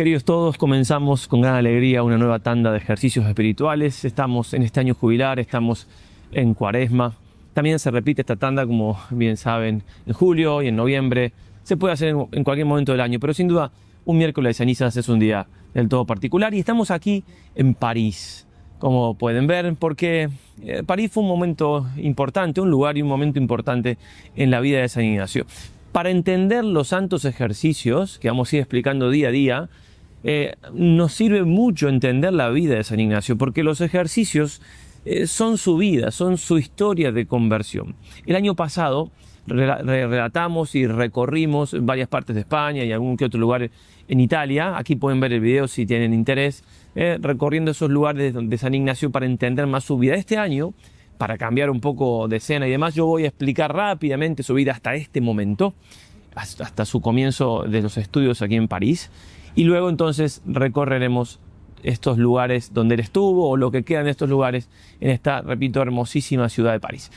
Queridos todos, comenzamos con gran alegría una nueva tanda de ejercicios espirituales. Estamos en este año jubilar, estamos en Cuaresma. También se repite esta tanda, como bien saben, en julio y en noviembre. Se puede hacer en cualquier momento del año, pero sin duda un miércoles de cenizas es un día del todo particular. Y estamos aquí en París, como pueden ver, porque París fue un momento importante, un lugar y un momento importante en la vida de San Ignacio. Para entender los santos ejercicios, que vamos a ir explicando día a día, nos sirve mucho entender la vida de San Ignacio, porque los ejercicios son su vida, son su historia de conversión. El año pasado relatamos y recorrimos varias partes de España y algún que otro lugar en Italia. Aquí pueden ver el video si tienen interés, recorriendo esos lugares de San Ignacio para entender más su vida. Este año, para cambiar un poco de escena y demás, yo voy a explicar rápidamente su vida hasta este momento, hasta su comienzo de los estudios aquí en París, y luego entonces recorreremos estos lugares donde él estuvo o lo que quedan de estos lugares en esta, repito, hermosísima ciudad de París.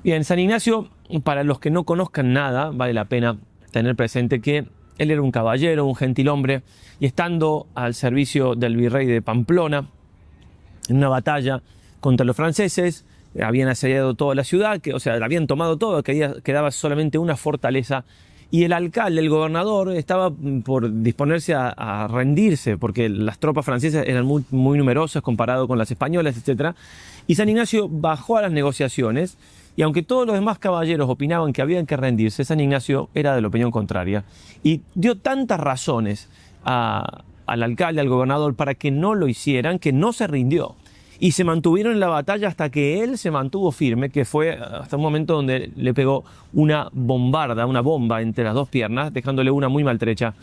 Bien, San Ignacio, para los que no conozcan nada, vale la pena tener presente que él era un caballero, un gentilhombre, y estando al servicio del virrey de Pamplona, en una batalla contra los franceses, habían asediado toda la ciudad, la habían tomado todo, quedaba solamente una fortaleza, y el alcalde, el gobernador, estaba por disponerse a rendirse, porque las tropas francesas eran muy numerosas comparado con las españolas, etc. Y San Ignacio bajó a las negociaciones, y aunque todos los demás caballeros opinaban que habían que rendirse, San Ignacio era de la opinión contraria, y dio tantas razones al alcalde, al gobernador, para que no lo hicieran, que no se rindió. Y se mantuvieron en la batalla hasta que él se mantuvo firme, que fue hasta un momento donde le pegó una bomba entre las dos piernas, dejándole una muy maltrecha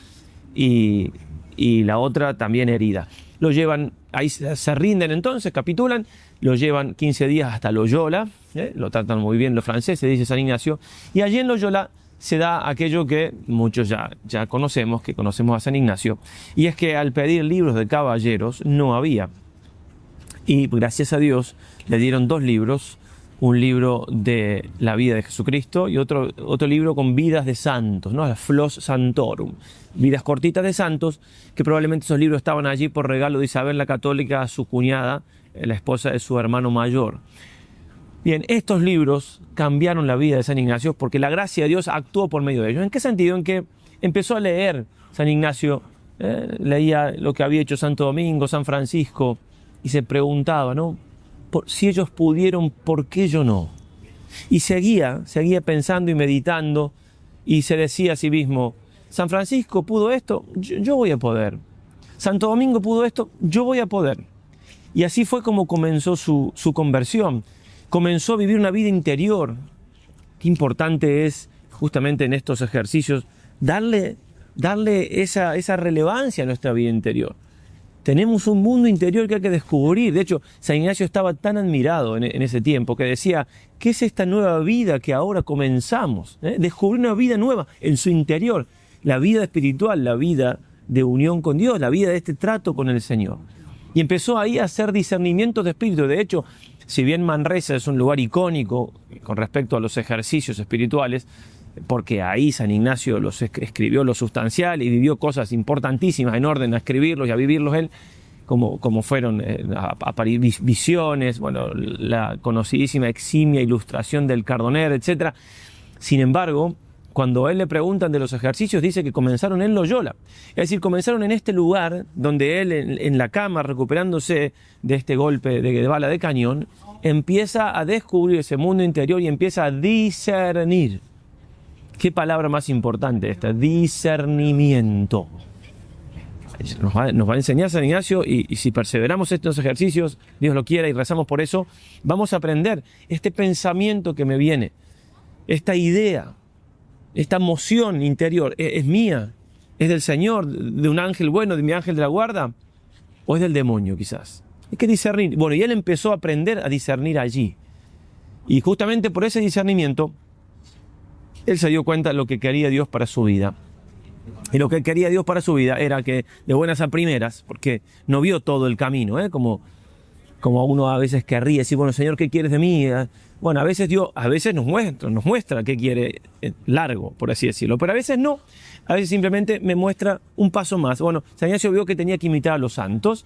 y la otra también herida. Lo llevan, ahí se rinden entonces, capitulan, lo llevan 15 días hasta Loyola, lo tratan muy bien los franceses, dice San Ignacio, y allí en Loyola se da aquello que muchos ya conocemos, que conocemos a San Ignacio, y es que al pedir libros de caballeros no había. Y gracias a Dios le dieron dos libros, un libro de la vida de Jesucristo y otro libro con vidas de santos, ¿no? Flos Santorum, vidas cortitas de santos, que probablemente esos libros estaban allí por regalo de Isabel la Católica a su cuñada, la esposa de su hermano mayor. Bien, estos libros cambiaron la vida de San Ignacio porque la gracia de Dios actuó por medio de ellos. ¿En qué sentido? En que empezó a leer San Ignacio, leía lo que había hecho Santo Domingo, San Francisco, y se preguntaba, ¿no? Si ellos pudieron, ¿por qué yo no? Y seguía pensando y meditando, y se decía a sí mismo, San Francisco pudo esto, yo voy a poder. Santo Domingo pudo esto, yo voy a poder. Y así fue como comenzó su conversión. Comenzó a vivir una vida interior. Qué importante es, justamente en estos ejercicios, darle esa relevancia a nuestra vida interior. Tenemos un mundo interior que hay que descubrir. De hecho, San Ignacio estaba tan admirado en ese tiempo que decía, ¿qué es esta nueva vida que ahora comenzamos? Descubrir una vida nueva en su interior. La vida espiritual, la vida de unión con Dios, la vida de este trato con el Señor. Y empezó ahí a hacer discernimientos de espíritu. De hecho, si bien Manresa es un lugar icónico con respecto a los ejercicios espirituales, porque ahí San Ignacio escribió lo sustancial y vivió cosas importantísimas en orden a escribirlos y a vivirlos él, como fueron visiones, la conocidísima eximia ilustración del Cardoner, etc. Sin embargo, cuando a él le preguntan de los ejercicios, dice que comenzaron en Loyola. Es decir, comenzaron en este lugar donde él, en la cama, recuperándose de este golpe de bala de cañón, empieza a descubrir ese mundo interior y empieza a discernir. ¿Qué palabra más importante esta? Discernimiento. Nos va a enseñar San Ignacio y si perseveramos estos ejercicios, Dios lo quiera y rezamos por eso, vamos a aprender este pensamiento que me viene, esta idea, esta emoción interior, ¿es mía? ¿Es del Señor, de un ángel bueno, de mi ángel de la guarda? ¿O es del demonio quizás? Hay que discernir. Bueno, y él empezó a aprender a discernir allí. Y justamente por ese discernimiento, él se dio cuenta de lo que quería Dios para su vida. Y lo que quería Dios para su vida era que, de buenas a primeras, porque no vio todo el camino, como como uno a veces querría decir, bueno, Señor, ¿qué quieres de mí? Bueno, a veces Dios nos muestra qué quiere largo, por así decirlo, pero a veces no. A veces simplemente me muestra un paso más. Bueno, San Ignacio vio que tenía que imitar a los santos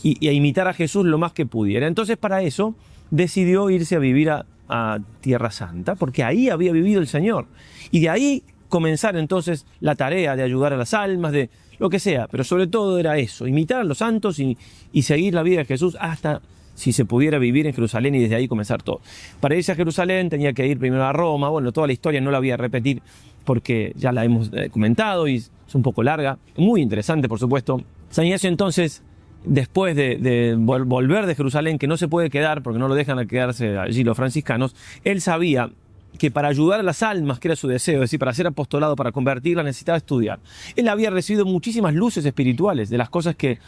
y a imitar a Jesús lo más que pudiera. Entonces, para eso, decidió irse a vivir a Tierra Santa, porque ahí había vivido el Señor. Y de ahí comenzar entonces la tarea de ayudar a las almas, de lo que sea, pero sobre todo era eso, imitar a los santos y seguir la vida de Jesús hasta si se pudiera vivir en Jerusalén y desde ahí comenzar todo. Para irse a Jerusalén tenía que ir primero a Roma. Bueno, toda la historia no la voy a repetir porque ya la hemos comentado y es un poco larga, muy interesante por supuesto. San Ignacio entonces, después de volver de Jerusalén, que no se puede quedar porque no lo dejan a quedarse allí los franciscanos, él sabía que para ayudar a las almas, que era su deseo, es decir, para hacer apostolado, para convertirlas, necesitaba estudiar. Él había recibido muchísimas luces espirituales de las cosas que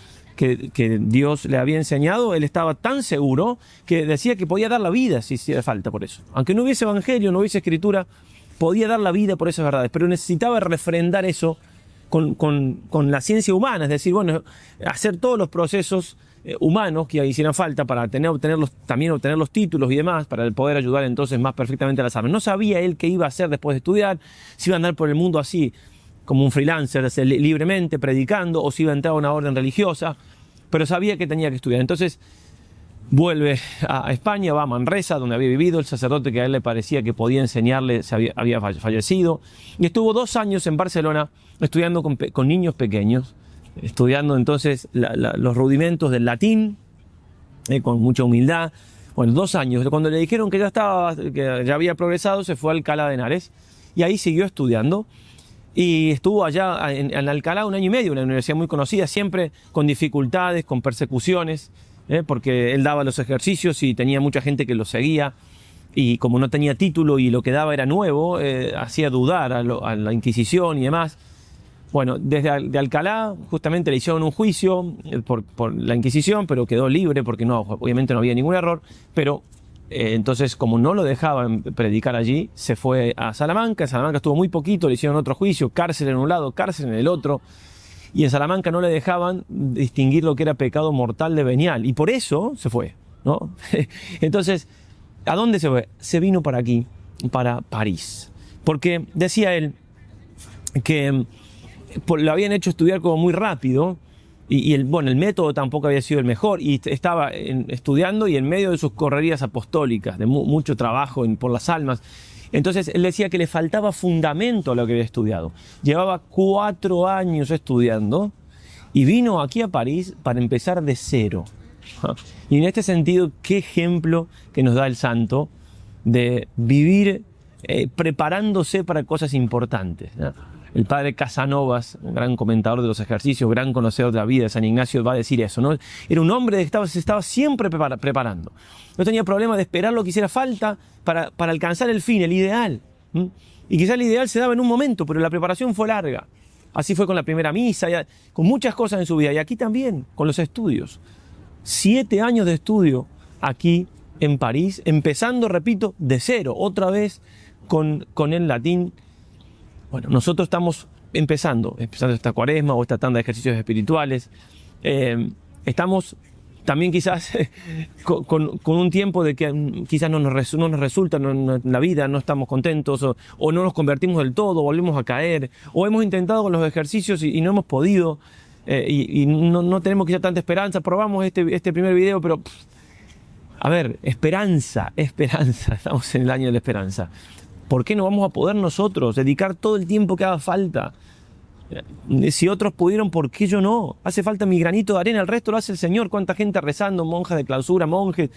Dios le había enseñado. Él estaba tan seguro que decía que podía dar la vida si hiciera falta por eso. Aunque no hubiese evangelio, no hubiese escritura, podía dar la vida por esas verdades, pero necesitaba refrendar eso con la ciencia humana, es decir, bueno, hacer todos los procesos humanos que hicieran falta para también obtener los títulos y demás, para poder ayudar entonces más perfectamente a las almas. No sabía él qué iba a hacer después de estudiar, si iba a andar por el mundo así, como un freelancer, libremente, predicando, o si iba a entrar a una orden religiosa, pero sabía que tenía que estudiar. Entonces vuelve a España, va a Manresa, donde había vivido. El sacerdote que a él le parecía que podía enseñarle había fallecido, y estuvo 2 años en Barcelona estudiando con niños pequeños, estudiando entonces los rudimentos del latín, con mucha humildad. Bueno, 2 años. Cuando le dijeron que ya había progresado, se fue a Alcalá de Henares, y ahí siguió estudiando. Y estuvo allá en Alcalá 1 año y medio, una universidad muy conocida, siempre con dificultades, con persecuciones, porque él daba los ejercicios y tenía mucha gente que lo seguía, y como no tenía título y lo que daba era nuevo, hacía dudar a la Inquisición y demás. Bueno, de Alcalá justamente le hicieron un juicio por la Inquisición, pero quedó libre porque obviamente no había ningún error, pero entonces, como no lo dejaban predicar allí, se fue a Salamanca. En Salamanca estuvo muy poquito, le hicieron otro juicio, cárcel en un lado, cárcel en el otro, y en Salamanca no le dejaban distinguir lo que era pecado mortal de venial, y por eso se fue, ¿no? Entonces, ¿a dónde se fue? Se vino para aquí, para París, porque decía él que lo habían hecho estudiar como muy rápido, y el método tampoco había sido el mejor, y estaba estudiando y en medio de sus correrías apostólicas, de mucho trabajo por las almas. Entonces él decía que le faltaba fundamento a lo que había estudiado. Llevaba 4 años estudiando y vino aquí a París para empezar de cero. Y en este sentido, qué ejemplo que nos da el santo de vivir preparándose para cosas importantes, ¿no? El padre Casanovas, un gran comentador de los ejercicios, gran conocedor de la vida de San Ignacio, va a decir eso, ¿no? Era un hombre que se estaba siempre preparando. No tenía problema de esperar lo que hiciera falta para alcanzar el fin, el ideal. Y quizás el ideal se daba en un momento, pero la preparación fue larga. Así fue con la primera misa, con muchas cosas en su vida. Y aquí también, con los estudios. 7 años de estudio aquí en París, empezando, repito, de cero, otra vez con el latín. Bueno, nosotros estamos empezando esta cuaresma o esta tanda de ejercicios espirituales. Estamos también quizás con un tiempo de que quizás no nos resulta en la vida, no estamos contentos o no nos convertimos del todo, volvemos a caer, o hemos intentado con los ejercicios y no hemos podido, y no tenemos quizás tanta esperanza. Probamos este primer video, pero a ver, esperanza, estamos en el año de la esperanza. ¿Por qué no vamos a poder nosotros dedicar todo el tiempo que haga falta? Si otros pudieron, ¿por qué yo no? Hace falta mi granito de arena, el resto lo hace el Señor. ¿Cuánta gente rezando? Monjas de clausura, monjes,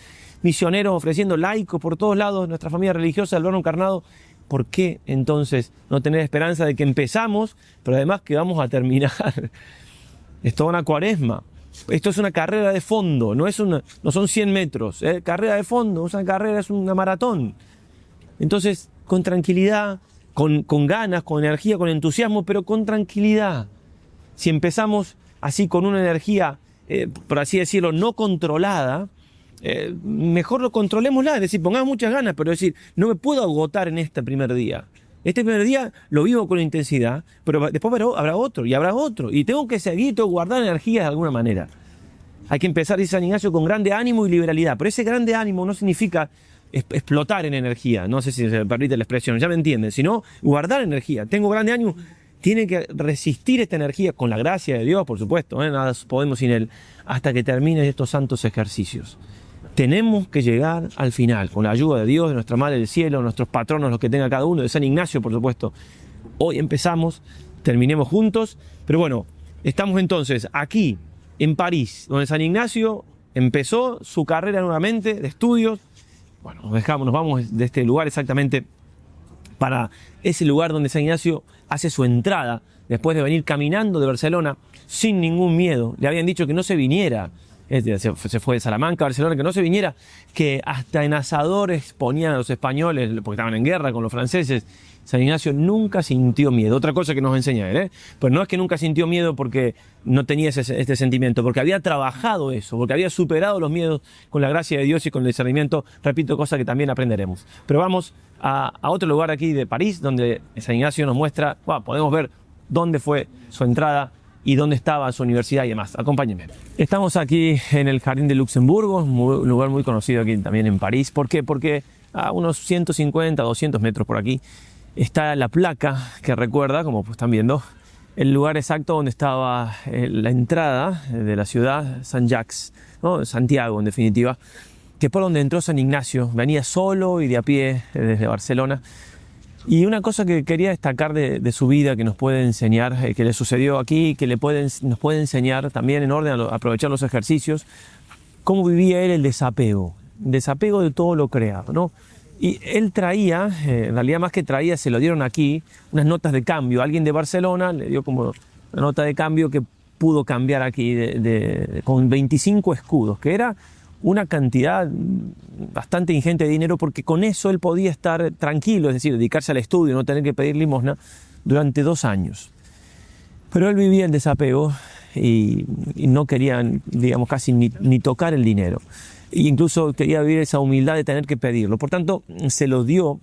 misioneros ofreciendo laicos por todos lados, nuestra familia religiosa del Verbo encarnado. ¿Por qué entonces no tener esperanza de que empezamos, pero además que vamos a terminar? Es toda una cuaresma. Esto es una carrera de fondo, no son 100 metros. Carrera de fondo, es una maratón. Entonces, con tranquilidad, con ganas, con energía, con entusiasmo, pero con tranquilidad. Si empezamos así con una energía, por así decirlo, no controlada, mejor lo controlémosla, es decir, pongamos muchas ganas, pero decir, no me puedo agotar en este primer día. Este primer día lo vivo con intensidad, pero después habrá otro, y tengo que seguir, tengo que guardar energía de alguna manera. Hay que empezar, dice San Ignacio, con grande ánimo y liberalidad. Pero ese grande ánimo no significa explotar en energía. No sé si se me permite la expresión, ya me entienden. Sino guardar energía. Tengo grande ánimo. Tiene que resistir esta energía con la gracia de Dios, por supuesto. Nada podemos sin Él. Hasta que termine estos santos ejercicios. Tenemos que llegar al final, con la ayuda de Dios, de nuestra Madre del Cielo, nuestros patronos, los que tenga cada uno, de San Ignacio, por supuesto. Hoy empezamos, terminemos juntos. Pero bueno, estamos entonces aquí, en París, donde San Ignacio empezó su carrera nuevamente de estudios. Bueno, nos vamos de este lugar exactamente para ese lugar donde San Ignacio hace su entrada, después de venir caminando de Barcelona sin ningún miedo. Le habían dicho que no se viniera, se fue de Salamanca a Barcelona, que no se viniera, que hasta en asadores ponían a los españoles, porque estaban en guerra con los franceses. San Ignacio nunca sintió miedo. Otra cosa que nos enseña él, Pues no es que nunca sintió miedo porque no tenía este sentimiento, porque había trabajado eso, porque había superado los miedos con la gracia de Dios y con el discernimiento. Repito, cosa que también aprenderemos. Pero vamos a otro lugar aquí de París, donde San Ignacio nos muestra, podemos ver dónde fue su entrada y dónde estaba su universidad y demás. Acompáñenme. Estamos aquí en el Jardín de Luxemburgo, un lugar muy conocido aquí también en París. ¿Por qué? Porque a unos 150, 200 metros por aquí está la placa que recuerda, como están viendo, el lugar exacto donde estaba la entrada de la ciudad, Saint-Jacques, ¿no? Santiago en definitiva, que por donde entró San Ignacio. Venía solo y de a pie desde Barcelona. Y una cosa que quería destacar de su vida, que nos puede enseñar, que le sucedió aquí, que nos puede enseñar también en orden a aprovechar los ejercicios, cómo vivía él el desapego de todo lo creado, ¿no? Y él traía, en realidad más que traía, se lo dieron aquí, unas notas de cambio. Alguien de Barcelona le dio como una nota de cambio que pudo cambiar aquí con 25 escudos, que era una cantidad bastante ingente de dinero, porque con eso él podía estar tranquilo, es decir, dedicarse al estudio, no tener que pedir limosna durante 2 años. Pero él vivía el desapego y no quería, digamos, casi ni tocar el dinero. E incluso quería vivir esa humildad de tener que pedirlo. Por tanto, se lo dio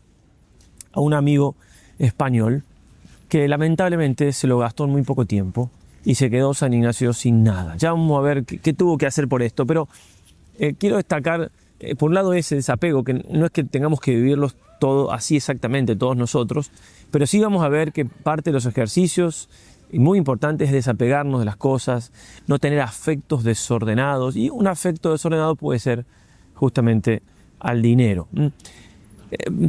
a un amigo español que lamentablemente se lo gastó en muy poco tiempo y se quedó San Ignacio sin nada. Ya vamos a ver qué tuvo que hacer por esto, pero quiero destacar, por un lado, ese desapego, que no es que tengamos que vivirlo todo así exactamente, todos nosotros, pero sí vamos a ver que parte de los ejercicios, y muy importante, es desapegarnos de las cosas, no tener afectos desordenados, y un afecto desordenado puede ser justamente al dinero.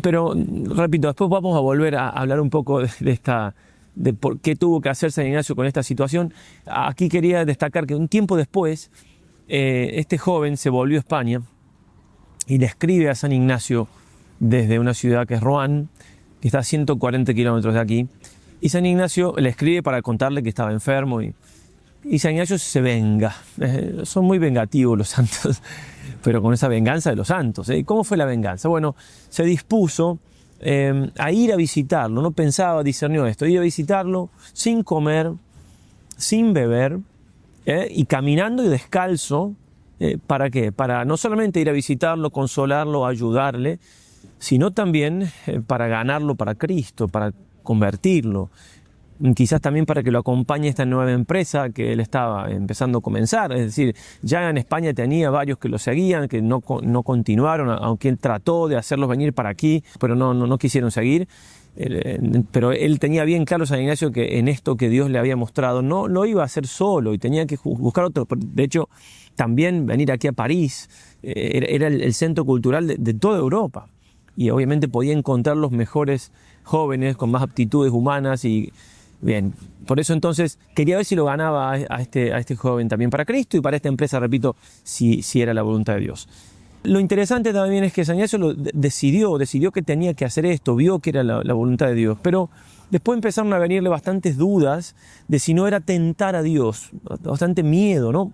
Pero, repito, después vamos a volver a hablar un poco de por qué tuvo que hacer San Ignacio con esta situación. Aquí quería destacar que un tiempo después, este joven se volvió a España y le escribe a San Ignacio desde una ciudad que es Roanne, que está a 140 kilómetros de aquí. Y San Ignacio le escribe para contarle que estaba enfermo y San Ignacio se venga. Son muy vengativos los santos, pero con esa venganza de los santos. ¿Cómo fue la venganza? Bueno, se dispuso a ir a visitarlo, no pensaba, discernió esto, ir a visitarlo sin comer, sin beber y caminando y descalzo. ¿Para qué? Para no solamente ir a visitarlo, consolarlo, ayudarle, sino también para ganarlo para Cristo, para convertirlo, quizás también para que lo acompañe esta nueva empresa que él estaba empezando a comenzar. Es decir, ya en España tenía varios que lo seguían, que no continuaron, aunque él trató de hacerlos venir para aquí, pero no quisieron seguir. Pero él tenía bien claro, San Ignacio, que en esto que Dios le había mostrado no lo iba a hacer solo y tenía que buscar otro. De hecho, también venir aquí a París era el centro cultural de toda Europa, y obviamente podía encontrar los mejores jóvenes con más aptitudes humanas. Y bien, por eso entonces quería ver si lo ganaba a este joven también para Cristo y para esta empresa, repito, si era la voluntad de Dios. Lo interesante también es que San Ignacio decidió que tenía que hacer esto, vio que era la voluntad de Dios, pero después empezaron a venirle bastantes dudas de si no era tentar a Dios, bastante miedo, ¿no?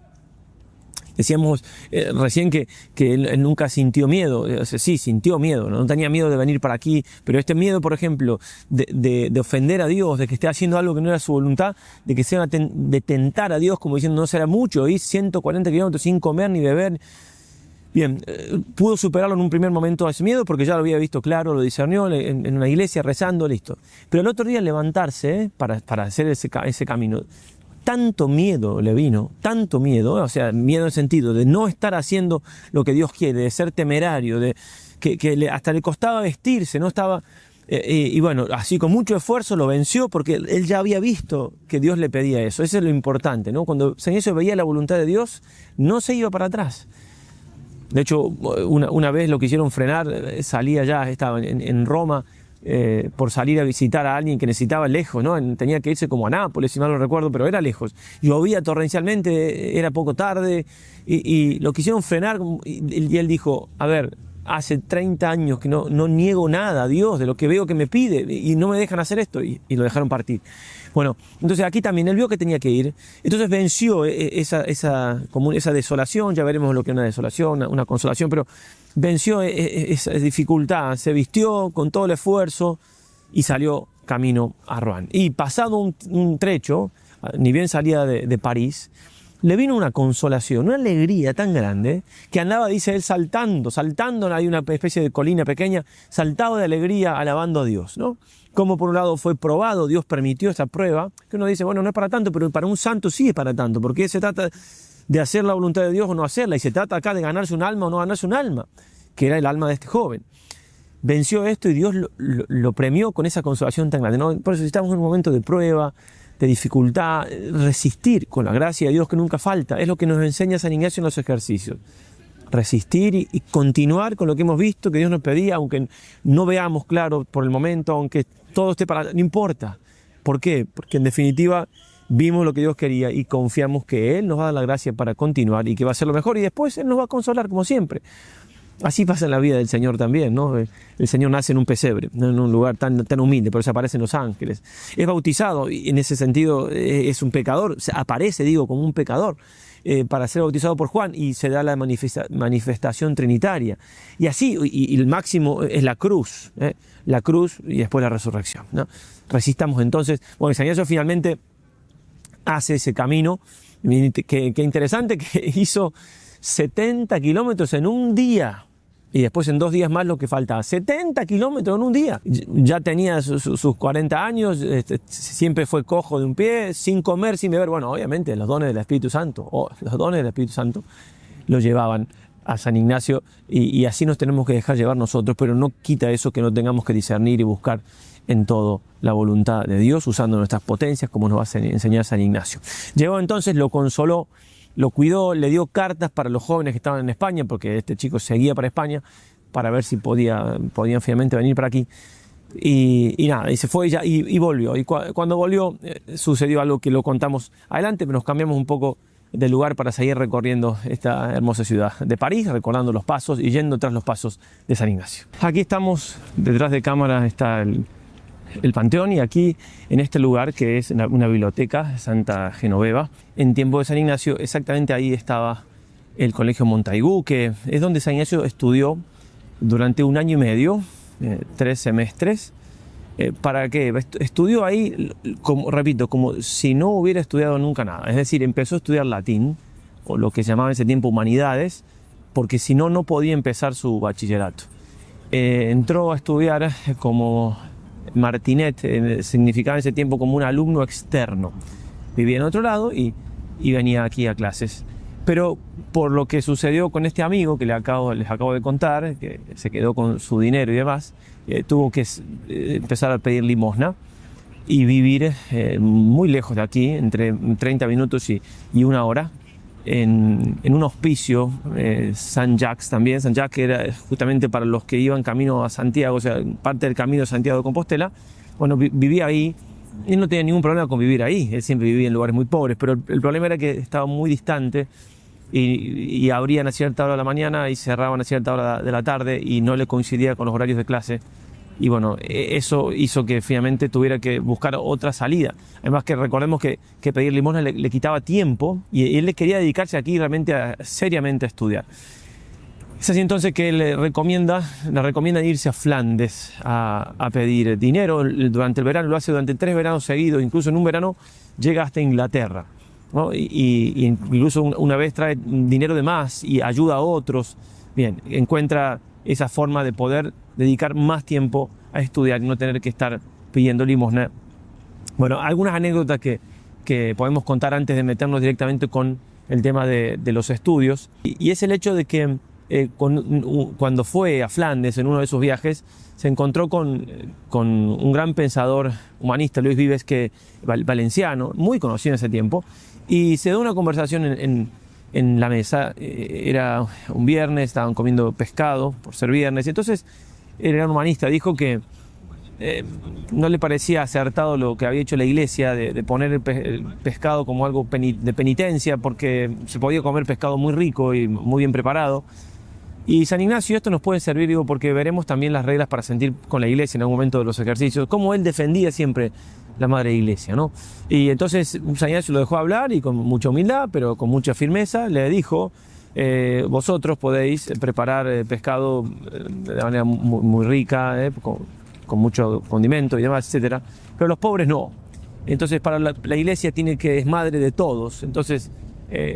Decíamos recién que él nunca sintió miedo. Sí, sintió miedo, no tenía miedo de venir para aquí, pero este miedo, por ejemplo, de ofender a Dios, de que esté haciendo algo que no era su voluntad, de que sea de tentar a Dios, como diciendo no será mucho, ir 140 kilómetros sin comer ni beber. Bien, pudo superarlo en un primer momento ese miedo porque ya lo había visto claro, lo discernió en una iglesia rezando, listo. Pero el otro día levantarse para hacer ese camino tanto miedo le vino, tanto miedo, o sea, miedo en el sentido de no estar haciendo lo que Dios quiere, de ser temerario, de que hasta le costaba vestirse, no estaba... y bueno, así con mucho esfuerzo lo venció porque él ya había visto que Dios le pedía eso. Eso es lo importante, ¿no? Cuando San Ignacio veía la voluntad de Dios, no se iba para atrás. De hecho, una vez lo quisieron frenar, salía ya, estaba en Roma, por salir a visitar a alguien que necesitaba lejos, ¿no? Tenía que irse como a Nápoles, si mal no recuerdo, pero era lejos. Llovía torrencialmente, era poco tarde, y lo quisieron frenar, y él dijo, a ver, hace 30 años que no niego nada a Dios de lo que veo que me pide y no me dejan hacer esto, y lo dejaron partir. Bueno, entonces aquí también él vio que tenía que ir, entonces venció esa desolación, ya veremos lo que es una desolación, una consolación, pero venció esa dificultad, se vistió con todo el esfuerzo y salió camino a Rouen. Y pasado un trecho, ni bien salía de París, le vino una consolación, una alegría tan grande, que andaba, dice él, saltando, hay una especie de colina pequeña, saltaba de alegría alabando a Dios, ¿no? Como por un lado fue probado, Dios permitió esa prueba, que uno dice, bueno, no es para tanto, pero para un santo sí es para tanto, porque se trata de hacer la voluntad de Dios o no hacerla, y se trata acá de ganarse un alma o no ganarse un alma, que era el alma de este joven. Venció esto y Dios lo premió con esa consolación tan grande, ¿no? Por eso estamos en un momento de prueba, de dificultad, resistir con la gracia de Dios que nunca falta. Es lo que nos enseña San Ignacio en los ejercicios. Resistir y continuar con lo que hemos visto que Dios nos pedía, aunque no veamos claro por el momento, aunque todo esté para... No importa. ¿Por qué? Porque en definitiva vimos lo que Dios quería y confiamos que Él nos va a dar la gracia para continuar y que va a ser lo mejor, y después Él nos va a consolar como siempre. Así pasa en la vida del Señor también, ¿no? El Señor nace en un pesebre, no en un lugar tan humilde, pero se aparecen los ángeles. Es bautizado y en ese sentido es un pecador, aparece, digo, como un pecador para ser bautizado por Juan, y se da la manifestación trinitaria. Y así, y el máximo es la cruz y después la resurrección, ¿no? Resistamos entonces. Bueno, San Ignacio finalmente hace ese camino, que interesante, que hizo 70 kilómetros en un día. Y después en 2 días más lo que faltaba. 70 kilómetros en un día. Ya tenía sus 40 años, siempre fue cojo de un pie, sin comer, sin beber. Bueno, obviamente los dones del Espíritu Santo, lo llevaban a San Ignacio, y así nos tenemos que dejar llevar nosotros, pero no quita eso que no tengamos que discernir y buscar en todo la voluntad de Dios, usando nuestras potencias, como nos va a enseñar San Ignacio. Llegó entonces, lo consoló, lo cuidó, le dio cartas para los jóvenes que estaban en España, porque este chico seguía para España, para ver si podían finalmente venir para aquí. Y nada, y se fue y volvió. Y cuando volvió sucedió algo que lo contamos adelante, pero nos cambiamos un poco de lugar para seguir recorriendo esta hermosa ciudad de París, recordando los pasos y yendo tras los pasos de San Ignacio. Aquí estamos, detrás de cámara está el Panteón, y aquí en este lugar, que es una biblioteca, Santa Genoveva, en tiempo de San Ignacio, exactamente ahí estaba el Colegio Montaigu, que es donde San Ignacio estudió durante 1 año y medio, 3 semestres. ¿Para qué? Estudió ahí, repito, como si no hubiera estudiado nunca nada. Es decir, empezó a estudiar latín, o lo que se llamaba en ese tiempo humanidades, porque si no, no podía empezar su bachillerato. Entró a estudiar como Martinet, significaba en ese tiempo como un alumno externo. Vivía en otro lado y venía aquí a clases. Pero por lo que sucedió con este amigo que les acabo de contar, que se quedó con su dinero y demás, tuvo que empezar a pedir limosna y vivir muy lejos de aquí, entre 30 minutos y 1 hora, en un hospicio, San Jacques también. San Jacques era justamente para los que iban camino a Santiago, o sea, parte del camino de Santiago de Compostela. Bueno, vivía ahí. Él no tenía ningún problema con vivir ahí, él siempre vivía en lugares muy pobres, pero el problema era que estaba muy distante, y abrían a cierta hora de la mañana y cerraban a cierta hora de la tarde, y no le coincidía con los horarios de clase. Y bueno, eso hizo que finalmente tuviera que buscar otra salida. Además que recordemos que pedir limosna le quitaba tiempo, y él le quería dedicarse aquí realmente seriamente a estudiar. Es así entonces que le recomienda irse a Flandes a pedir dinero durante el verano. Lo hace durante 3 veranos seguidos, incluso en un verano llega hasta Inglaterra, ¿no? Y incluso una vez trae dinero de más y ayuda a otros. Bien, encuentra esa forma de poder dedicar más tiempo a estudiar y no tener que estar pidiendo limosna. Bueno, algunas anécdotas que que podemos contar antes de meternos directamente con el tema de los estudios. Y es el hecho de que cuando fue a Flandes en uno de sus viajes, se encontró con un gran pensador humanista, Luis Vives, valenciano, muy conocido en ese tiempo, y se dio una conversación en la mesa. Era un viernes, estaban comiendo pescado por ser viernes, y entonces el gran humanista dijo que no le parecía acertado lo que había hecho la Iglesia de poner el pescado como algo de penitencia, porque se podía comer pescado muy rico y muy bien preparado. Y San Ignacio, esto nos puede servir, digo, porque veremos también las reglas para sentir con la Iglesia en algún momento de los ejercicios, cómo él defendía siempre la Madre Iglesia, ¿no? Y entonces San Ignacio lo dejó hablar, y con mucha humildad, pero con mucha firmeza, le dijo: vosotros podéis preparar pescado de manera muy, muy rica, con mucho condimento y demás, etcétera, pero los pobres no. Entonces para la Iglesia es madre de todos. Entonces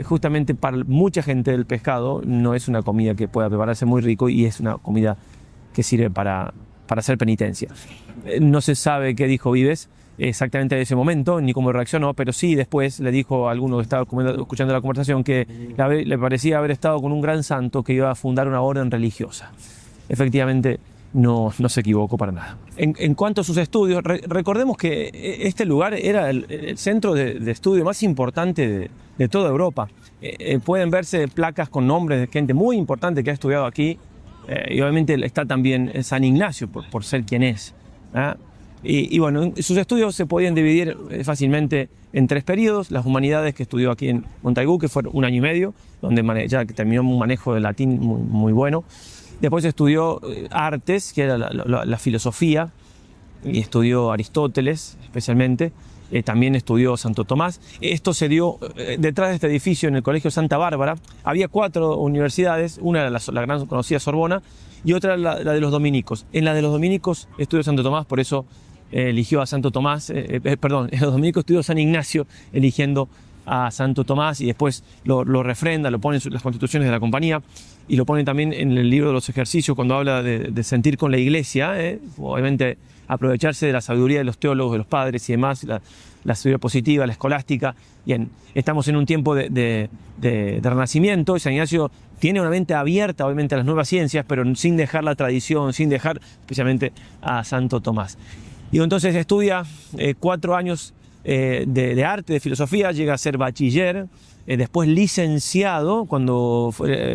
justamente para mucha gente el pescado no es una comida que pueda prepararse muy rico, y es una comida que sirve para hacer penitencia. No se sabe qué dijo Vives exactamente en ese momento, ni cómo reaccionó, pero sí después le dijo a alguno que estaba escuchando la conversación que le parecía haber estado con un gran santo que iba a fundar una orden religiosa. Efectivamente, no se equivocó para nada. En cuanto a sus estudios, recordemos que este lugar era el centro de estudio más importante de toda Europa. Pueden verse placas con nombres de gente muy importante que ha estudiado aquí, y obviamente está también San Ignacio por ser quien es. Y bueno, sus estudios se podían dividir fácilmente en 3 periodos: las humanidades, que estudió aquí en Montaigu, que fue 1 año y medio, donde ya terminó un manejo de latín muy bueno. Después estudió artes, que era la filosofía, y estudió Aristóteles especialmente. También estudió Santo Tomás. Esto se dio detrás de este edificio, en el Colegio Santa Bárbara. Había 4 universidades, una era la gran conocida Sorbona, y otra la de los dominicos. En la de los dominicos estudió Santo Tomás, por eso eligió a Santo Tomás, en los dominicos estudió San Ignacio, eligiendo a Santo Tomás, y después lo refrenda, lo pone en las constituciones de la compañía, y lo pone también en el libro de los ejercicios cuando habla de sentir con la Iglesia, obviamente aprovecharse de la sabiduría de los teólogos, de los padres y demás, la sabiduría positiva, la escolástica. Bien, estamos en un tiempo de renacimiento, y San Ignacio tiene una mente abierta obviamente a las nuevas ciencias, pero sin dejar la tradición, sin dejar especialmente a Santo Tomás. Y entonces estudia 4 años de arte, de filosofía, llega a ser bachiller, después licenciado.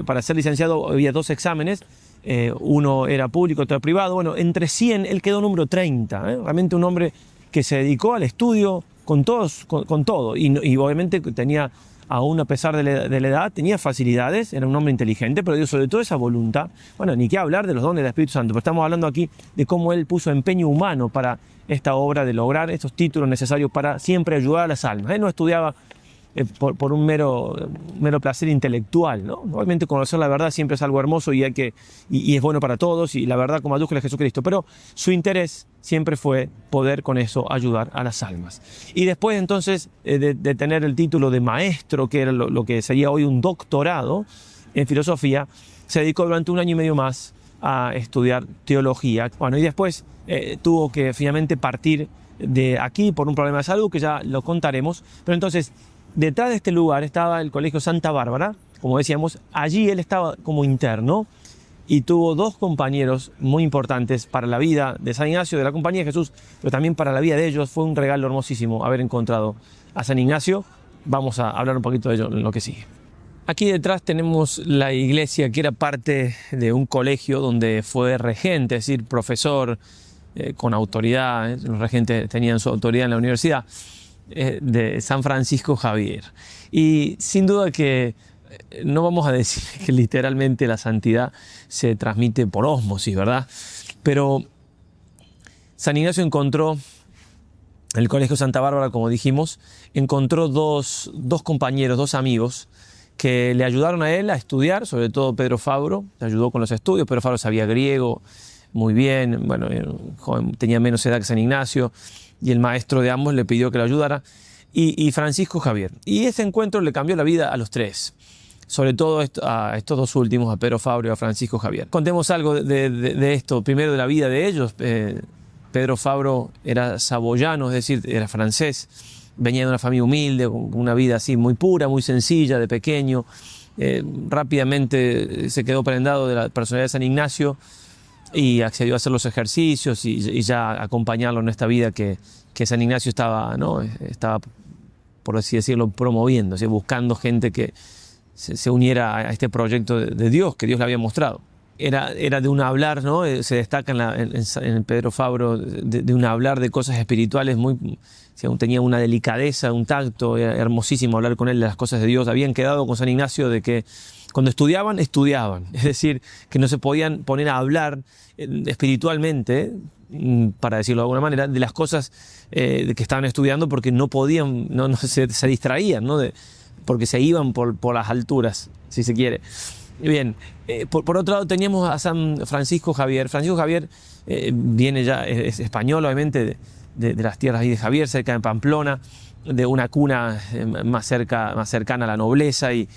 Para ser licenciado había 2 exámenes, uno era público, otro privado. Bueno, entre 100 él quedó número 30, realmente un hombre que se dedicó al estudio con todo, y obviamente tenía, aún a pesar de la edad, tenía facilidades, era un hombre inteligente, pero sobre todo esa voluntad. Bueno, ni qué hablar de los dones del Espíritu Santo, pero estamos hablando aquí de cómo él puso empeño humano para esta obra de lograr estos títulos necesarios para siempre ayudar a las almas. Él no estudiaba por un mero placer intelectual, ¿no? Obviamente conocer la verdad siempre es algo hermoso, y es bueno para todos, y la verdad con mayúsculas es Jesucristo, pero su interés siempre fue poder con eso ayudar a las almas. Y después entonces de tener el título de maestro, que era lo que sería hoy un doctorado en filosofía, se dedicó durante 1 año y medio más a estudiar teología. Bueno, y después tuvo que finalmente partir de aquí por un problema de salud, que ya lo contaremos. Pero entonces, detrás de este lugar estaba el Colegio Santa Bárbara, como decíamos. Allí él estaba como interno, y tuvo 2 compañeros muy importantes para la vida de San Ignacio, de la Compañía de Jesús, pero también para la vida de ellos. Fue un regalo hermosísimo haber encontrado a San Ignacio. Vamos a hablar un poquito de ello en lo que sigue. Aquí detrás tenemos la iglesia, que era parte de un colegio donde fue regente, es decir, profesor con autoridad. Los regentes tenían su autoridad en la universidad, de San Francisco Javier. Y sin duda que no vamos a decir que literalmente la santidad se transmite por ósmosis, ¿verdad? Pero San Ignacio encontró, en el Colegio Santa Bárbara, como dijimos, encontró dos compañeros, 2 amigos, que le ayudaron a él a estudiar, sobre todo Pedro Fabro, le ayudó con los estudios. Pedro Fabro sabía griego muy bien, bueno, joven, tenía menos edad que San Ignacio, y el maestro de ambos le pidió que lo ayudara, y Francisco Javier. Y ese encuentro le cambió la vida a los 3, sobre todo a estos 2 últimos, a Pedro Fabro y a Francisco Javier. Contemos algo de esto, primero de la vida de ellos. Pedro Fabro era saboyano, es decir, era francés, venía de una familia humilde, con una vida así muy pura, muy sencilla, de pequeño. Rápidamente se quedó prendado de la personalidad de San Ignacio y accedió a hacer los ejercicios y ya acompañarlo en esta vida que San Ignacio estaba, ¿no? Estaba, por así decirlo, promoviendo, ¿sí? Buscando gente que se uniera a este proyecto de Dios, que Dios le había mostrado. Era de un hablar, ¿no? Se destaca en Pedro Fabro de un hablar de cosas espirituales muy... Tenía una delicadeza, un tacto, era hermosísimo hablar con él de las cosas de Dios. Habían quedado con San Ignacio de que cuando estudiaban. Es decir, que no se podían poner a hablar espiritualmente, para decirlo de alguna manera, de las cosas que estaban estudiando porque no podían, se distraían, ¿no? Porque se iban por las alturas, si se quiere. Bien, por otro lado teníamos a San Francisco Javier. Francisco Javier viene ya, es español obviamente, de las tierras ahí de Javier, cerca de Pamplona, de una cuna más cercana a la nobleza, y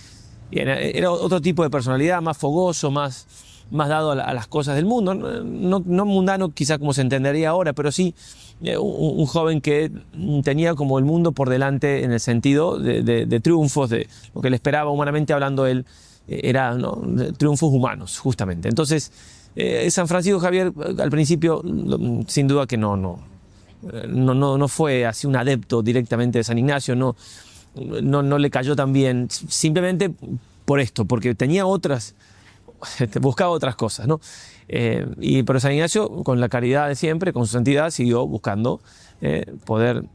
era otro tipo de personalidad, más fogoso, más dado a las cosas del mundo, no mundano quizá como se entendería ahora, pero sí un joven que tenía como el mundo por delante en el sentido de triunfos, de lo que le esperaba humanamente hablando él, era, ¿no?, triunfos humanos, justamente. Entonces, San Francisco Javier al principio, sin duda que no fue así un adepto directamente de San Ignacio, no le cayó tan bien, simplemente por esto, porque tenía buscaba otras cosas, ¿no? Pero San Ignacio, con la caridad de siempre, con su santidad, siguió buscando poder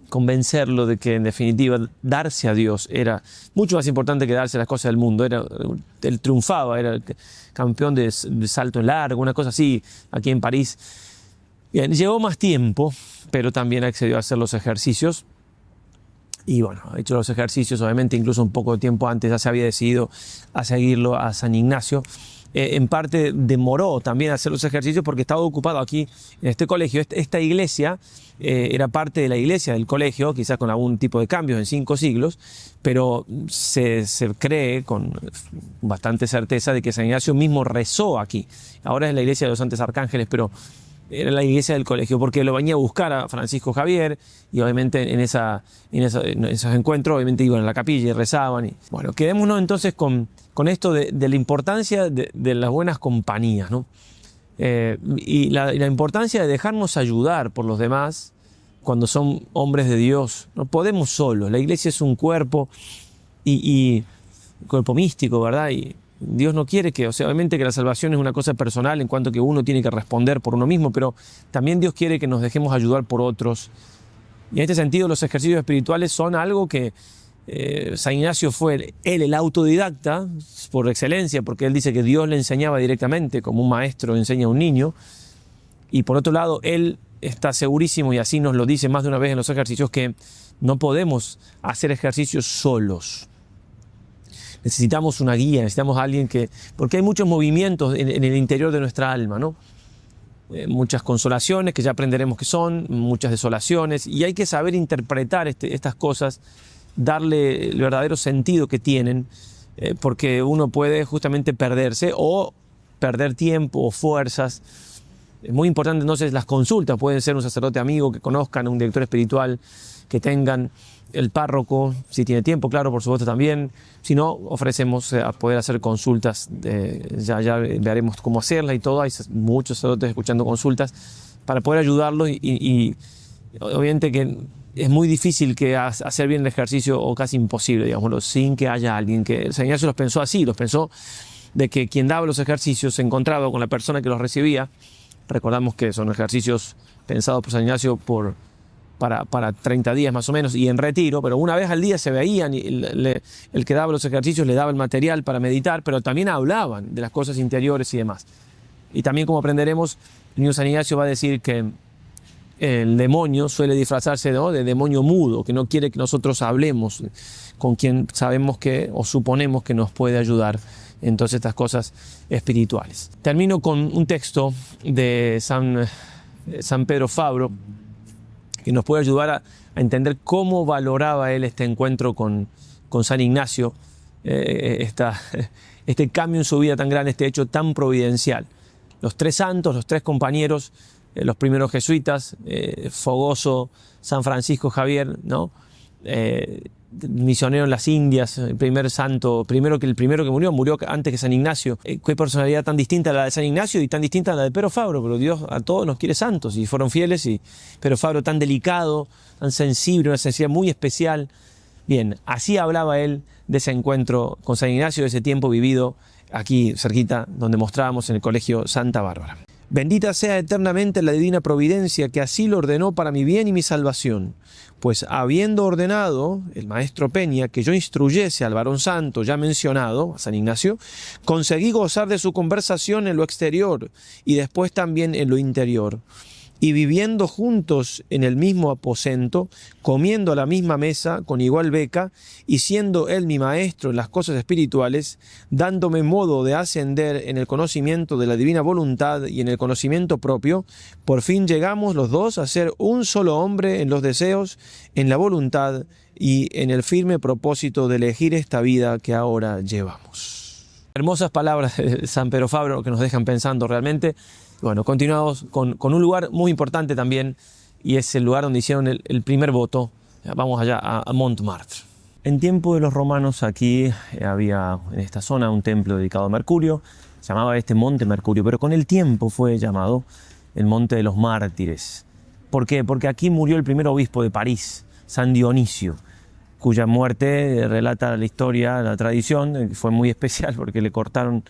convencerlo de que en definitiva darse a Dios era mucho más importante que darse las cosas del mundo. Él triunfaba, era el campeón de salto en largo, una cosa así, aquí en París. Bien, llevó más tiempo, pero también accedió a hacer los ejercicios. Y bueno, ha hecho los ejercicios, obviamente incluso un poco de tiempo antes ya se había decidido a seguirlo a San Ignacio. En parte demoró también a hacer los ejercicios porque estaba ocupado aquí en este colegio. Esta iglesia era parte de la iglesia del colegio, quizás con algún tipo de cambios en 5 siglos, pero se cree con bastante certeza de que San Ignacio mismo rezó aquí. Ahora es la iglesia de los Santos Arcángeles, pero era la iglesia del colegio, porque lo venía a buscar a Francisco Javier, y obviamente en esos encuentros obviamente iban a la capilla y rezaban. Y bueno, quedémonos entonces con esto de la importancia de las buenas compañías, ¿no? Y la importancia de dejarnos ayudar por los demás cuando son hombres de Dios. No podemos solos, la iglesia es un cuerpo y cuerpo místico, ¿verdad? Y Dios no quiere que, obviamente que la salvación es una cosa personal en cuanto que uno tiene que responder por uno mismo, pero también Dios quiere que nos dejemos ayudar por otros. Y en este sentido los ejercicios espirituales son algo que San Ignacio fue el autodidacta por excelencia, porque él dice que Dios le enseñaba directamente, como un maestro enseña a un niño. Y por otro lado, él está segurísimo, y así nos lo dice más de una vez en los ejercicios, que no podemos hacer ejercicios solos. Necesitamos una guía, necesitamos a alguien porque hay muchos movimientos en el interior de nuestra alma, ¿no? Muchas consolaciones que ya aprenderemos que son, muchas desolaciones, y hay que saber interpretar estas cosas, darle el verdadero sentido que tienen, porque uno puede justamente perderse o perder tiempo o fuerzas. Es muy importante entonces las consultas, pueden ser un sacerdote amigo que conozcan, un director espiritual que tengan, el párroco, si tiene tiempo, claro, por supuesto también. Si no, ofrecemos a poder hacer consultas, ya veremos cómo hacerlas y todo. Hay muchos sacerdotes escuchando consultas para poder ayudarlos, y obviamente que es muy difícil que hacer bien el ejercicio, o casi imposible, digámoslo, sin que haya alguien que... El San Ignacio los pensó así, los pensó de que quien daba los ejercicios se encontraba con la persona que los recibía. Recordamos que son ejercicios pensados por San Ignacio para 30 días más o menos, y en retiro, pero una vez al día se veían, y el que daba los ejercicios le daba el material para meditar, pero también hablaban de las cosas interiores y demás. Y también, como aprenderemos, el niño San Ignacio va a decir que el demonio suele disfrazarse, ¿no?, de demonio mudo, que no quiere que nosotros hablemos con quien sabemos que o suponemos que nos puede ayudar en todas estas cosas espirituales. Termino con un texto de San Pedro Fabro, que nos puede ayudar a entender cómo valoraba él este encuentro con San Ignacio, este cambio en su vida tan grande, este hecho tan providencial. Los 3 santos, los 3 compañeros, los primeros jesuitas, Fogoso, San Francisco Javier, ¿no? Misionero en las Indias, el primer santo, el primero que murió antes que San Ignacio. Qué personalidad tan distinta a la de San Ignacio y tan distinta a la de Pero Fabro, pero Dios a todos nos quiere santos y fueron fieles. Pero Fabro tan delicado, tan sensible, una sensibilidad muy especial. Bien, así hablaba él de ese encuentro con San Ignacio, de ese tiempo vivido aquí cerquita, donde mostrábamos en el colegio Santa Bárbara. Bendita sea eternamente la divina providencia que así lo ordenó para mi bien y mi salvación, pues habiendo ordenado el maestro Peña que yo instruyese al varón santo ya mencionado, a San Ignacio, conseguí gozar de su conversación en lo exterior y después también en lo interior. Y viviendo juntos en el mismo aposento, comiendo a la misma mesa con igual beca, y siendo él mi maestro en las cosas espirituales, dándome modo de ascender en el conocimiento de la divina voluntad y en el conocimiento propio, por fin llegamos los dos a ser un solo hombre en los deseos, en la voluntad y en el firme propósito de elegir esta vida que ahora llevamos. Hermosas palabras de San Pero Fabro que nos dejan pensando realmente. Bueno, continuamos con un lugar muy importante también, y es el lugar donde hicieron el primer voto. Vamos allá a Montmartre. En tiempo de los romanos aquí había en esta zona un templo dedicado a Mercurio, se llamaba Monte Mercurio, pero con el tiempo fue llamado el Monte de los Mártires. ¿Por qué? Porque aquí murió el primer obispo de París, San Dionisio, cuya muerte relata la historia, la tradición, fue muy especial porque le cortaron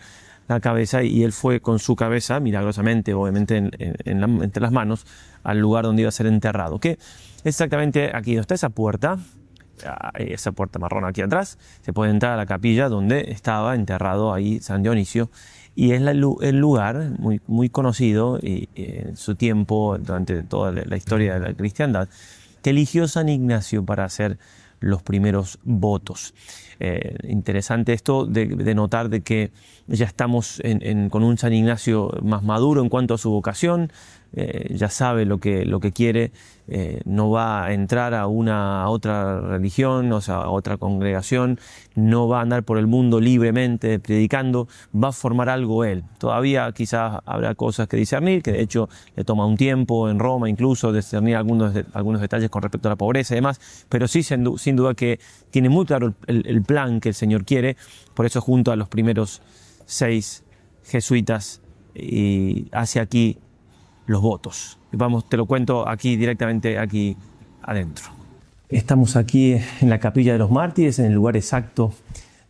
la cabeza y él fue con su cabeza, milagrosamente, obviamente entre las manos, al lugar donde iba a ser enterrado. Que exactamente aquí donde está esa puerta marrón aquí atrás, se puede entrar a la capilla donde estaba enterrado ahí San Dionisio, y es el lugar muy, muy conocido en su tiempo, durante toda la historia de la cristiandad, que eligió San Ignacio para hacer los primeros votos. Interesante esto de notar de que ya estamos con un San Ignacio más maduro en cuanto a su vocación, ya sabe lo que quiere, no va a entrar a otra religión, o sea, a otra congregación, no va a andar por el mundo libremente predicando, va a formar algo él. Todavía quizás habrá cosas que discernir, que de hecho le toma un tiempo en Roma incluso discernir algunos detalles con respecto a la pobreza y demás, pero sí sin duda que tiene muy claro el plan que el Señor quiere. Por eso junto a los primeros 6 jesuitas y hace aquí los votos. Vamos, te lo cuento aquí directamente aquí adentro. Estamos aquí en la Capilla de los Mártires, en el lugar exacto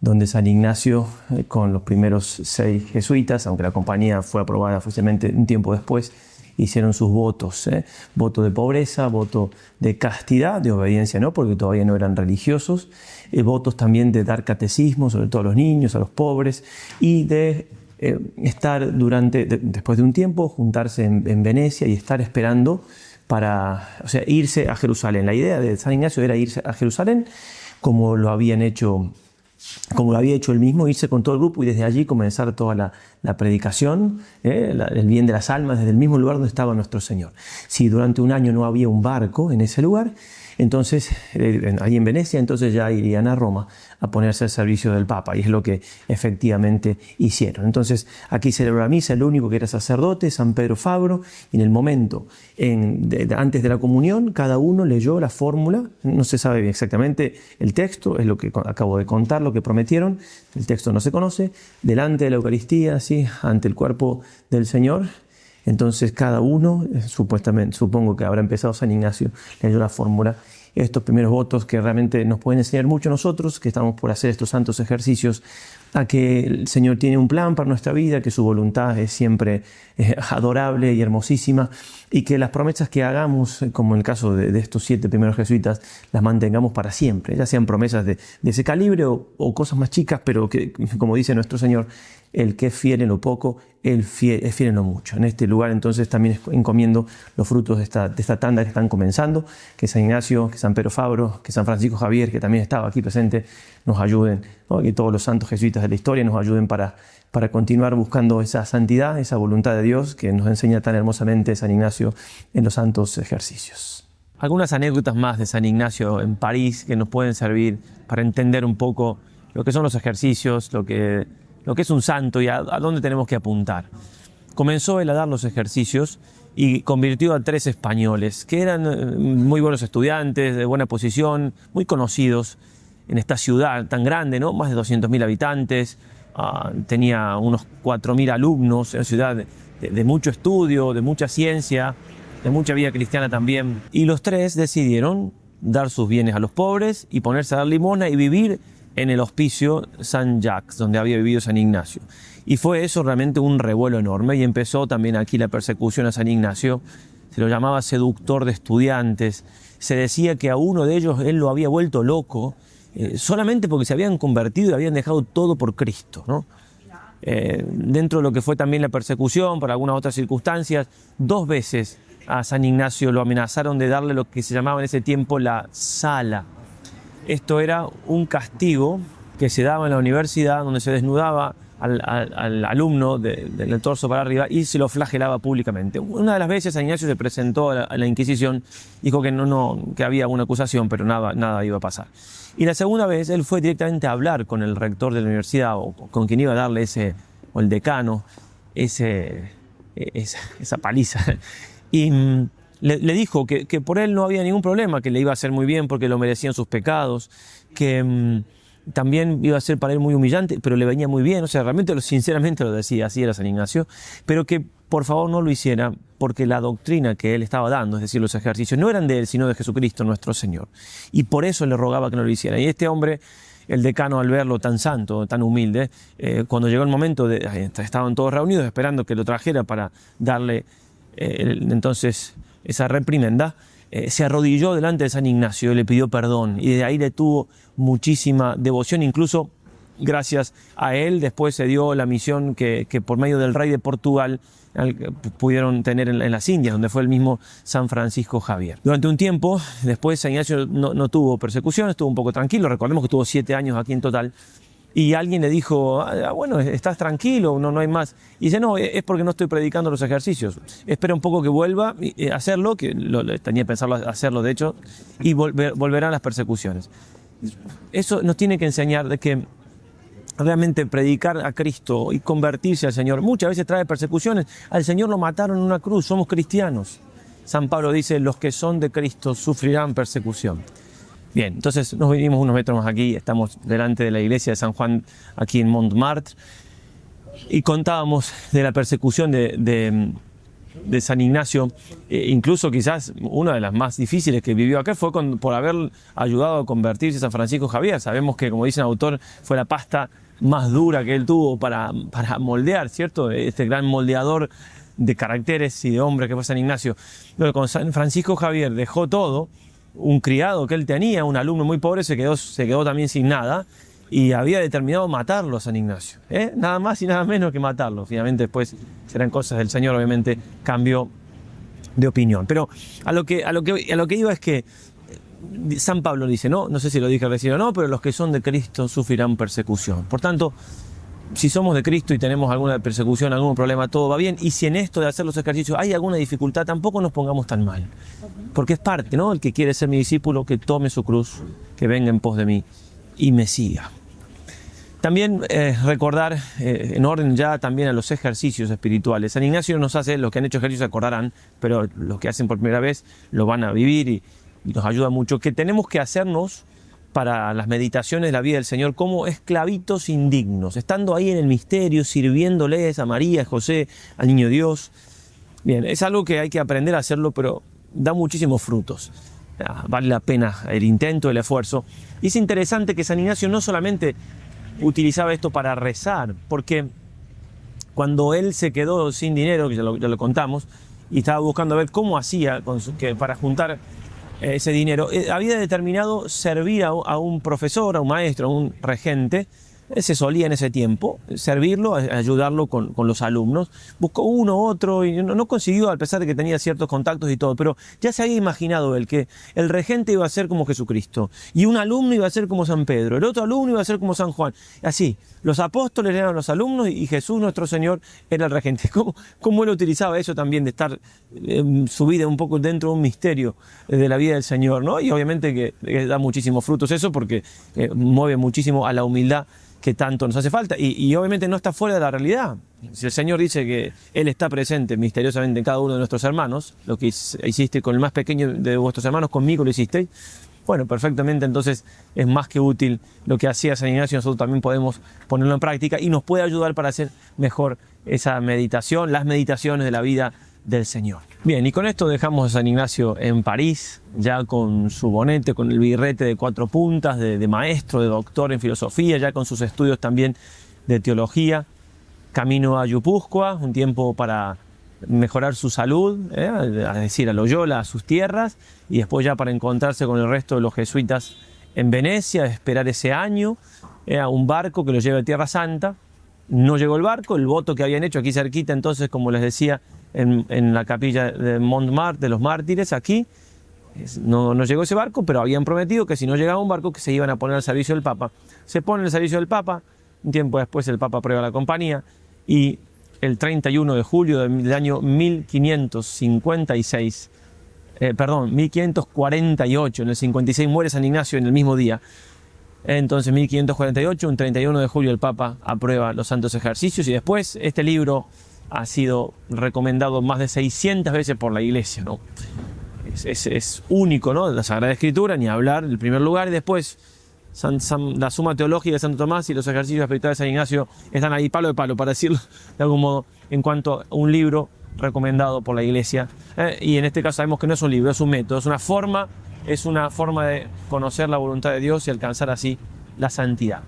donde San Ignacio, con los primeros 6 jesuitas, aunque la compañía fue aprobada oficialmente un tiempo después, hicieron sus votos. Voto de pobreza, voto de castidad, de obediencia no, porque todavía no eran religiosos, votos también de dar catecismo, sobre todo a los niños, a los pobres, y de estar después de un tiempo, juntarse en Venecia y estar esperando irse a Jerusalén. La idea de San Ignacio era irse a Jerusalén, como lo había hecho él mismo, irse con todo el grupo y desde allí comenzar toda la predicación, el bien de las almas, desde el mismo lugar donde estaba nuestro Señor. Si durante un año no había un barco en ese lugar, entonces, ahí en Venecia, entonces ya irían a Roma a ponerse al servicio del Papa, y es lo que efectivamente hicieron. Entonces, aquí celebra la misa el único que era sacerdote, San Pedro Fabro, y en el momento, antes de la comunión, cada uno leyó la fórmula, no se sabe bien exactamente el texto, es lo que acabo de contar, lo que prometieron, el texto no se conoce, delante de la Eucaristía, ¿sí? Ante el cuerpo del Señor. Entonces cada uno, supuestamente, supongo que habrá empezado San Ignacio, leyó la fórmula, estos primeros votos que realmente nos pueden enseñar mucho a nosotros, que estamos por hacer estos santos ejercicios, a que el Señor tiene un plan para nuestra vida, que su voluntad es siempre adorable y hermosísima, y que las promesas que hagamos, como en el caso de estos 7 primeros jesuitas, las mantengamos para siempre, ya sean promesas de ese calibre o cosas más chicas, pero que, como dice nuestro Señor, el que es fiel en lo poco, es fiel en lo mucho. En este lugar entonces también encomiendo los frutos de esta tanda que están comenzando, que San Ignacio, que San Pedro Fabro, que San Francisco Javier, que también estaba aquí presente, nos ayuden, ¿no? Que todos los santos jesuitas de la historia nos ayuden para continuar buscando esa santidad, esa voluntad de Dios que nos enseña tan hermosamente San Ignacio en los santos ejercicios. Algunas anécdotas más de San Ignacio en París que nos pueden servir para entender un poco lo que son los ejercicios, lo que es un santo y a dónde tenemos que apuntar. Comenzó él a dar los ejercicios y convirtió a 3 españoles, que eran muy buenos estudiantes, de buena posición, muy conocidos en esta ciudad tan grande, ¿no? Más de 200.000 habitantes, tenía unos 4.000 alumnos, una ciudad de mucho estudio, de mucha ciencia, de mucha vida cristiana también. Y los 3 decidieron dar sus bienes a los pobres y ponerse a dar limosna y vivir en el hospicio San Jacques, donde había vivido San Ignacio. Y fue eso realmente un revuelo enorme, y empezó también aquí la persecución a San Ignacio. Se lo llamaba seductor de estudiantes. Se decía que a uno de ellos él lo había vuelto loco, solamente porque se habían convertido y habían dejado todo por Cristo, ¿no? Dentro de lo que fue también la persecución, por algunas otras circunstancias, 2 veces a San Ignacio lo amenazaron de darle lo que se llamaba en ese tiempo la sala. Esto era un castigo que se daba en la universidad, donde se desnudaba al alumno del torso para arriba y se lo flagelaba públicamente. Una de las veces San Ignacio se presentó a la Inquisición, dijo que que había una acusación, pero nada iba a pasar. Y la segunda vez él fue directamente a hablar con el rector de la universidad, o con quien iba a darle o el decano, esa paliza. Y le dijo que por él no había ningún problema, que le iba a hacer muy bien porque lo merecían sus pecados, que también iba a ser para él muy humillante, pero le venía muy bien. O sea, realmente, sinceramente lo decía, así era San Ignacio, pero que por favor no lo hiciera, porque la doctrina que él estaba dando, es decir, los ejercicios, no eran de él, sino de Jesucristo nuestro Señor. Y por eso le rogaba que no lo hiciera. Y este hombre, el decano, al verlo tan santo, tan humilde, cuando llegó el momento, estaban todos reunidos esperando que lo trajera para darle entonces esa reprimenda, se arrodilló delante de San Ignacio y le pidió perdón, y de ahí le tuvo muchísima devoción. Incluso gracias a él después se dio la misión que por medio del rey de Portugal pudieron tener en las Indias, donde fue el mismo San Francisco Javier. Durante un tiempo después San Ignacio no tuvo persecución, estuvo un poco tranquilo. Recordemos que tuvo 7 años aquí en total. Y alguien le dijo, bueno, estás tranquilo, no hay más. Y dice, no, es porque no estoy predicando los ejercicios. Espera un poco que vuelva a hacerlo, que tenía pensado hacerlo de hecho, y volverán las persecuciones. Eso nos tiene que enseñar de que realmente predicar a Cristo y convertirse al Señor muchas veces trae persecuciones. Al Señor lo mataron en una cruz, somos cristianos. San Pablo dice, los que son de Cristo sufrirán persecución. Bien, entonces nos vinimos unos metros más aquí, estamos delante de la iglesia de San Juan, aquí en Montmartre, y contábamos de la persecución de San Ignacio. Incluso quizás una de las más difíciles que vivió acá fue por haber ayudado a convertirse a San Francisco Javier. Sabemos que, como dice el autor, fue la pasta más dura que él tuvo para moldear, ¿cierto? Este gran moldeador de caracteres y de hombres que fue San Ignacio. Pero con San Francisco Javier dejó todo. Un criado que él tenía, un alumno muy pobre, se quedó también sin nada, y había determinado matarlo a San Ignacio, nada más y nada menos que matarlo. Finalmente después serán cosas del Señor, obviamente cambió de opinión. Pero a lo que iba es que San Pablo dice, no sé si lo dije recién o no, pero los que son de Cristo sufrirán persecución. Por tanto, si somos de Cristo y tenemos alguna persecución, algún problema, todo va bien. Y si en esto de hacer los ejercicios hay alguna dificultad, tampoco nos pongamos tan mal. Porque es parte, ¿no? El que quiere ser mi discípulo, que tome su cruz, que venga en pos de mí y me siga. También recordar, en orden ya también a los ejercicios espirituales. San Ignacio nos hace, los que han hecho ejercicios se acordarán, pero los que hacen por primera vez lo van a vivir y nos ayuda mucho, que tenemos que hacernos para las meditaciones de la vida del Señor como esclavitos indignos, estando ahí en el misterio, sirviéndoles a María, a José, al Niño Dios. Bien, es algo que hay que aprender a hacerlo, pero da muchísimos frutos. Vale la pena el intento, el esfuerzo. Y es interesante que San Ignacio no solamente utilizaba esto para rezar, porque cuando él se quedó sin dinero, que ya lo contamos, y estaba buscando a ver cómo hacía para juntar ese dinero, había determinado servir a un profesor, a un maestro, a un regente. Se solía en ese tiempo servirlo, ayudarlo con los alumnos. Buscó uno, otro, y no consiguió, a pesar de que tenía ciertos contactos y todo, pero ya se había imaginado él que el regente iba a ser como Jesucristo, y un alumno iba a ser como San Pedro, el otro alumno iba a ser como San Juan. Así, los apóstoles eran los alumnos y Jesús, nuestro Señor, era el regente. ¿Cómo él utilizaba eso también, de estar su vida un poco dentro de un misterio de la vida del Señor, ¿no? Y obviamente que da muchísimos frutos eso, porque mueve muchísimo a la humildad que tanto nos hace falta. Y obviamente no está fuera de la realidad. Si el Señor dice que Él está presente misteriosamente en cada uno de nuestros hermanos, lo que hiciste con el más pequeño de vuestros hermanos, conmigo lo hicisteis, bueno, perfectamente, entonces es más que útil lo que hacía San Ignacio. Nosotros también podemos ponerlo en práctica y nos puede ayudar para hacer mejor esa meditación, las meditaciones de la vida del Señor. Bien, y con esto dejamos a San Ignacio en París, ya con su bonete, con el birrete de 4 puntas, de maestro, de doctor en filosofía, ya con sus estudios también de teología, camino a Guipúzcoa, un tiempo para mejorar su salud, a decir, a Loyola, a sus tierras, y después ya para encontrarse con el resto de los jesuitas en Venecia, esperar ese año, un barco que lo lleve a Tierra Santa. No llegó el barco, el voto que habían hecho aquí cerquita, entonces, como les decía, en la capilla de Montmartre, de los mártires, aquí, no llegó ese barco, pero habían prometido que si no llegaba un barco, que se iban a poner al servicio del Papa. Se pone al servicio del Papa, un tiempo después el Papa aprueba la compañía, y el 31 de julio del año 1548, en el 56 muere San Ignacio en el mismo día. Entonces 1548, un 31 de julio el Papa aprueba los santos ejercicios, y después este libro ha sido recomendado más de 600 veces por la Iglesia, ¿no? Es único, ¿no? La Sagrada Escritura, ni hablar, en el primer lugar, y después la Suma Teológica de Santo Tomás y los ejercicios espirituales de San Ignacio están ahí palo de palo, para decirlo de algún modo, en cuanto a un libro recomendado por la Iglesia. Y en este caso sabemos que no es un libro, es un método, es una forma de conocer la voluntad de Dios y alcanzar así la santidad.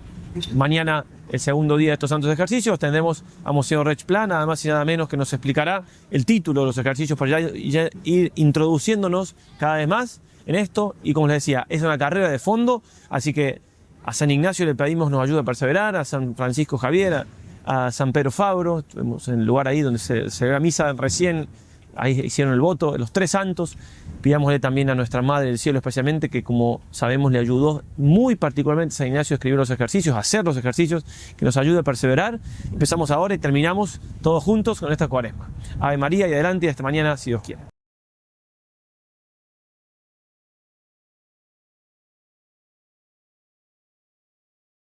Mañana, el segundo día de estos santos ejercicios, tendremos a Monseñor Rechplan, nada más y nada menos, que nos explicará el título de los ejercicios para ya ir introduciéndonos cada vez más en esto. Y como les decía, es una carrera de fondo, así que a San Ignacio le pedimos nos ayude a perseverar, a San Francisco Javier, a San Pedro Fabro, estuvimos en el lugar ahí donde se ve la misa recién, ahí hicieron el voto, los 3 santos. Pidámosle también a nuestra Madre del Cielo especialmente, que como sabemos le ayudó muy particularmente a San Ignacio a escribir los ejercicios, a hacer los ejercicios, que nos ayude a perseverar. Empezamos ahora y terminamos todos juntos con esta cuaresma. Ave María y adelante, y hasta mañana si Dios quiere.